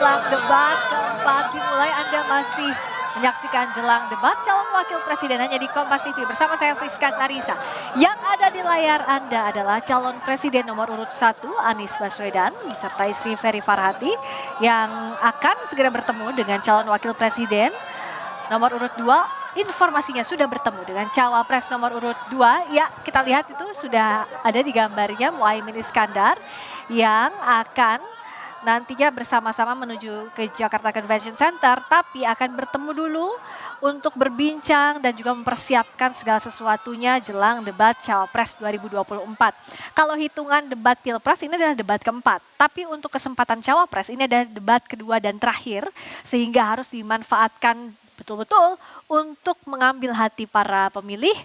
jelang debat keempat dimulai. Anda masih menyaksikan jelang debat calon wakil presiden hanya di Kompas TV bersama saya Friska Narisa. Yang ada di layar Anda adalah calon presiden nomor urut 1 Anies Baswedan beserta istri Ferry Farhati yang akan segera bertemu dengan calon wakil presiden nomor urut 2. Informasinya sudah bertemu dengan cawapres nomor urut 2. Ya, kita lihat itu sudah ada di gambarnya Muhaimin Iskandar yang akan nantinya bersama-sama menuju ke Jakarta Convention Center, tapi akan bertemu dulu untuk berbincang dan juga mempersiapkan segala sesuatunya jelang debat Cawapres 2024. Kalau hitungan debat Pilpres ini adalah debat keempat, tapi untuk kesempatan Cawapres ini adalah debat kedua dan terakhir, sehingga harus dimanfaatkan betul-betul untuk mengambil hati para pemilih.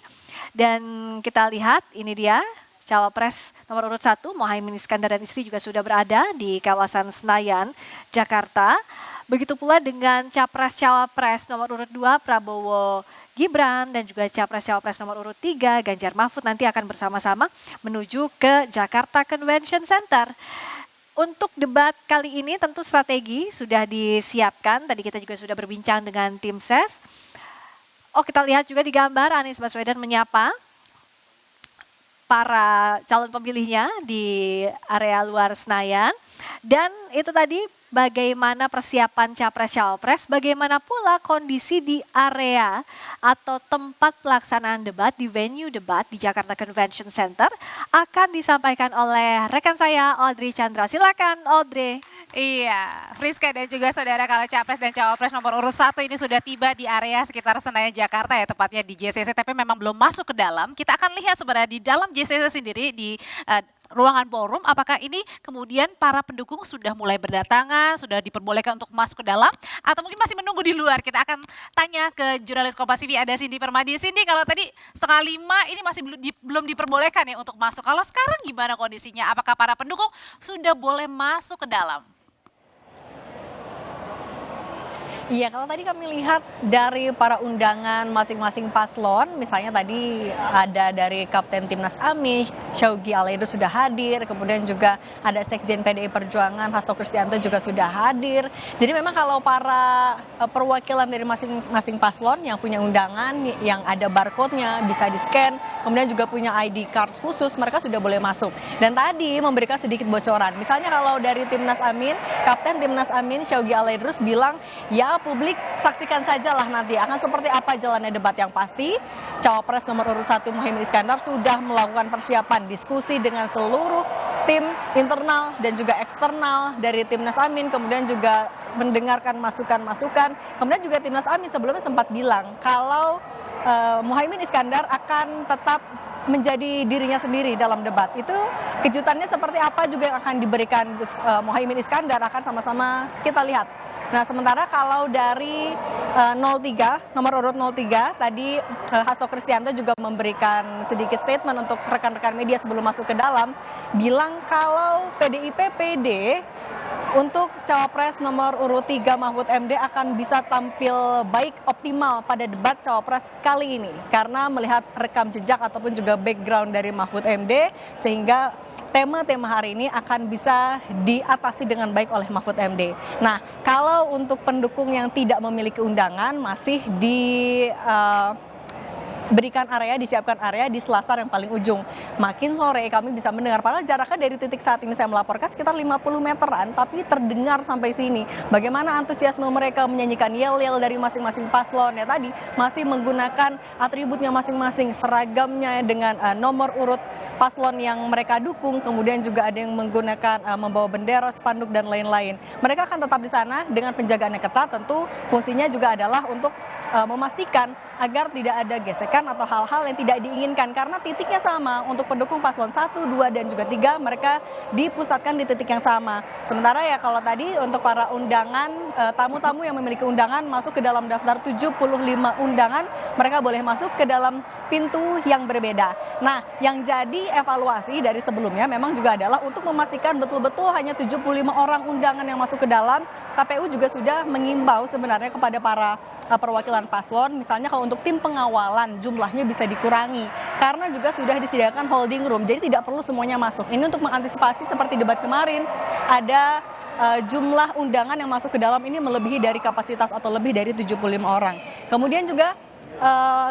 Dan kita lihat ini dia Cawapres nomor urut 1 Muhaimin Iskandar dan istri juga sudah berada di kawasan Senayan, Jakarta. Begitu pula dengan Capres-Cawapres nomor urut 2 Prabowo Gibran dan juga Capres-Cawapres nomor urut 3 Ganjar Mahfud nanti akan bersama-sama menuju ke Jakarta Convention Center. Untuk debat kali ini tentu strategi sudah disiapkan. Tadi kita juga sudah berbincang dengan tim ses. Oh, kita lihat juga di gambar Anies Baswedan menyapa para calon pemilihnya di area luar Senayan. Dan itu tadi bagaimana persiapan Capres-Cawapres, bagaimana pula kondisi di area atau tempat pelaksanaan debat di venue debat di Jakarta Convention Center akan disampaikan oleh rekan saya Audrey Chandra. Silakan Audrey. Iya, Friska dan juga saudara, kalau Capres dan Cawapres nomor urut 1 ini sudah tiba di area sekitar Senayan Jakarta ya, tepatnya di JCC, tapi memang belum masuk ke dalam. Kita akan lihat sebenarnya di dalam JCC sendiri di ruangan ballroom, apakah ini kemudian para pendukung sudah mulai berdatangan, sudah diperbolehkan untuk masuk ke dalam, atau mungkin masih menunggu di luar. Kita akan tanya ke jurnalis Kompas TV, ada Cindy Permadi. Cindy, kalau tadi 4:30 ini masih belum diperbolehkan ya untuk masuk. Kalau sekarang gimana kondisinya? Apakah para pendukung sudah boleh masuk ke dalam? Iya, kalau tadi kami lihat dari para undangan masing-masing paslon, misalnya tadi ada dari Kapten Timnas Amin, Syawgi Alaidrus sudah hadir, kemudian juga ada Sekjen PDI Perjuangan, Hasto Kristianto juga sudah hadir. Jadi memang kalau para perwakilan dari masing-masing paslon yang punya undangan, yang ada barcode-nya, bisa di-scan, kemudian juga punya ID card khusus, mereka sudah boleh masuk. Dan tadi memberikan sedikit bocoran, misalnya kalau dari Timnas Amin, Kapten Timnas Amin, Syawgi Alaidrus bilang, ya publik saksikan sajalah nanti akan seperti apa jalannya debat. Yang pasti Cawapres nomor urut 1 Muhaimin Iskandar sudah melakukan persiapan diskusi dengan seluruh tim internal dan juga eksternal dari Timnas Amin, kemudian juga mendengarkan masukan-masukan. Kemudian juga Timnas Amin sebelumnya sempat bilang kalau Muhaimin Iskandar akan tetap menjadi dirinya sendiri dalam debat. Itu kejutannya seperti apa juga yang akan diberikan Muhaimin Iskandar akan sama-sama kita lihat. Nah, sementara kalau dari 03, nomor urut 03, tadi Hasto Kristianto juga memberikan sedikit statement untuk rekan-rekan media sebelum masuk ke dalam, bilang kalau PDIP PD untuk Cawapres nomor urut 3 Mahfud MD akan bisa tampil baik optimal pada debat Cawapres kali ini. Karena melihat rekam jejak ataupun juga background dari Mahfud MD, sehingga tema-tema hari ini akan bisa diatasi dengan baik oleh Mahfud MD. Nah, kalau untuk pendukung yang tidak memiliki undangan masih diberikan area, disiapkan area di selasar yang paling ujung. Makin sore kami bisa mendengar, padahal jaraknya dari titik saat ini saya melaporkan sekitar 50 meteran, tapi terdengar sampai sini. Bagaimana antusiasme mereka menyanyikan yel-yel dari masing-masing paslon ya, tadi masih menggunakan atributnya masing-masing, seragamnya dengan nomor urut paslon yang mereka dukung, kemudian juga ada yang menggunakan membawa bendera, spanduk dan lain-lain. Mereka akan tetap di sana dengan penjagaan yang ketat, tentu fungsinya juga adalah untuk memastikan agar tidak ada gesekan atau hal-hal yang tidak diinginkan, karena titiknya sama untuk pendukung paslon 1, 2 dan juga 3, mereka dipusatkan di titik yang sama. Sementara ya kalau tadi untuk para undangan, tamu-tamu yang memiliki undangan masuk ke dalam daftar 75 undangan, mereka boleh masuk ke dalam pintu yang berbeda. Nah, yang jadi evaluasi dari sebelumnya memang juga adalah untuk memastikan betul-betul hanya 75 orang undangan yang masuk ke dalam. KPU juga sudah mengimbau sebenarnya kepada para perwakilan paslon, misalnya kalau untuk tim pengawalan jumlahnya bisa dikurangi karena juga sudah disediakan holding room, jadi tidak perlu semuanya masuk. Ini untuk mengantisipasi seperti debat kemarin ada jumlah undangan yang masuk ke dalam ini melebihi dari kapasitas atau lebih dari 75 orang. Kemudian juga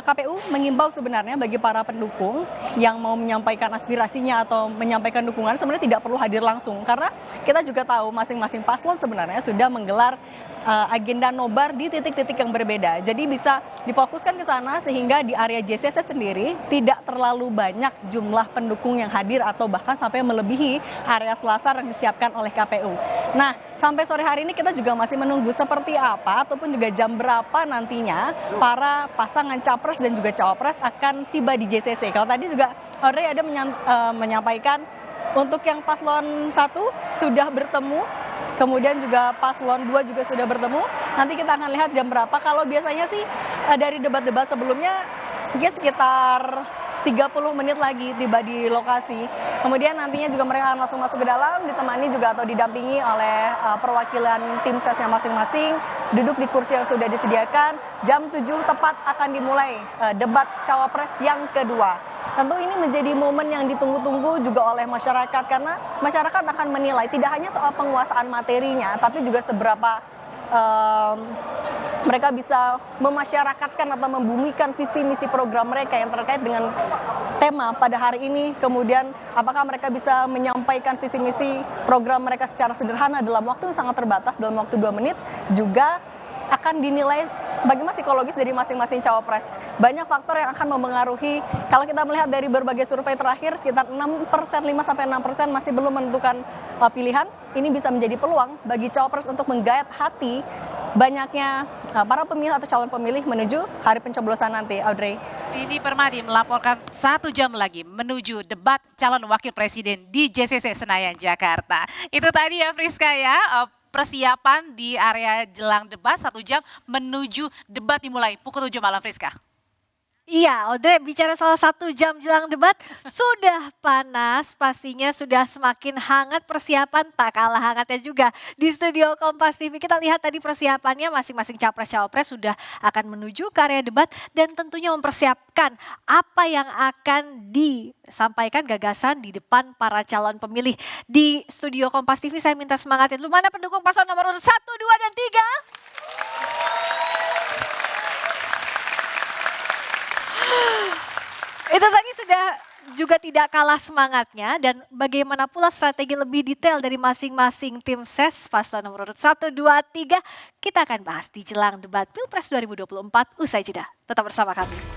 KPU mengimbau sebenarnya bagi para pendukung yang mau menyampaikan aspirasinya atau menyampaikan dukungan sebenarnya tidak perlu hadir langsung karena kita juga tahu masing-masing paslon sebenarnya sudah menggelar agenda nobar di titik-titik yang berbeda. Jadi bisa difokuskan ke sana sehingga di area JCC sendiri tidak terlalu banyak jumlah pendukung yang hadir atau bahkan sampai melebihi area selasar yang disiapkan oleh KPU. Nah, sampai sore hari ini kita juga masih menunggu seperti apa ataupun juga jam berapa nantinya para pasangan capres dan juga cawapres akan tiba di JCC. Kalau tadi juga Audrey ada menyampaikan untuk yang paslon 1 sudah bertemu, kemudian juga paslon 2 juga sudah bertemu. Nanti kita akan lihat jam berapa. Kalau biasanya sih dari debat-debat sebelumnya mungkin sekitar 30 menit lagi tiba di lokasi. Kemudian nantinya juga mereka akan langsung masuk ke dalam, ditemani juga atau didampingi oleh perwakilan tim sesnya masing-masing, duduk di kursi yang sudah disediakan. Jam 7 tepat akan dimulai debat cawapres yang kedua. Tentu ini menjadi momen yang ditunggu-tunggu juga oleh masyarakat karena masyarakat akan menilai tidak hanya soal penguasaan materinya, tapi juga seberapa mereka bisa memasyarakatkan atau membumikan visi misi program mereka yang terkait dengan tema pada hari ini. Kemudian apakah mereka bisa menyampaikan visi misi program mereka secara sederhana dalam waktu yang sangat terbatas, dalam waktu 2 menit, juga akan dinilai bagaimana psikologis dari masing-masing cawapres. Banyak faktor yang akan mempengaruhi. Kalau kita melihat dari berbagai survei terakhir, sekitar 6%, 5-6% masih belum menentukan pilihan. Ini bisa menjadi peluang bagi cawapres untuk menggayat hati banyaknya para pemilih atau calon pemilih menuju hari pencoblosan nanti, Audrey. Ini Permadi melaporkan 1 jam lagi menuju debat calon wakil presiden di JCC Senayan, Jakarta. Itu tadi ya Friska ya, persiapan di area jelang debat 1 jam menuju debat dimulai pukul 7 malam, Friska. Iya, Audrey, bicara soal 1 jam jelang debat, sudah panas, pastinya sudah semakin hangat persiapan, tak kalah hangatnya juga di studio Kompas TV. Kita lihat tadi persiapannya masing-masing capres-cawapres sudah akan menuju ke area debat dan tentunya mempersiapkan apa yang akan disampaikan gagasan di depan para calon pemilih. Di studio Kompas TV saya minta semangatin dulu, mana pendukung paslon nomor urut 1, 2, dan 3? Itu tadi sudah juga tidak kalah semangatnya dan bagaimana pula strategi lebih detail dari masing-masing tim ses paslon nomor urut 1, 2, 3 kita akan bahas di jelang debat Pilpres 2024 usai jeda. Tetap bersama kami.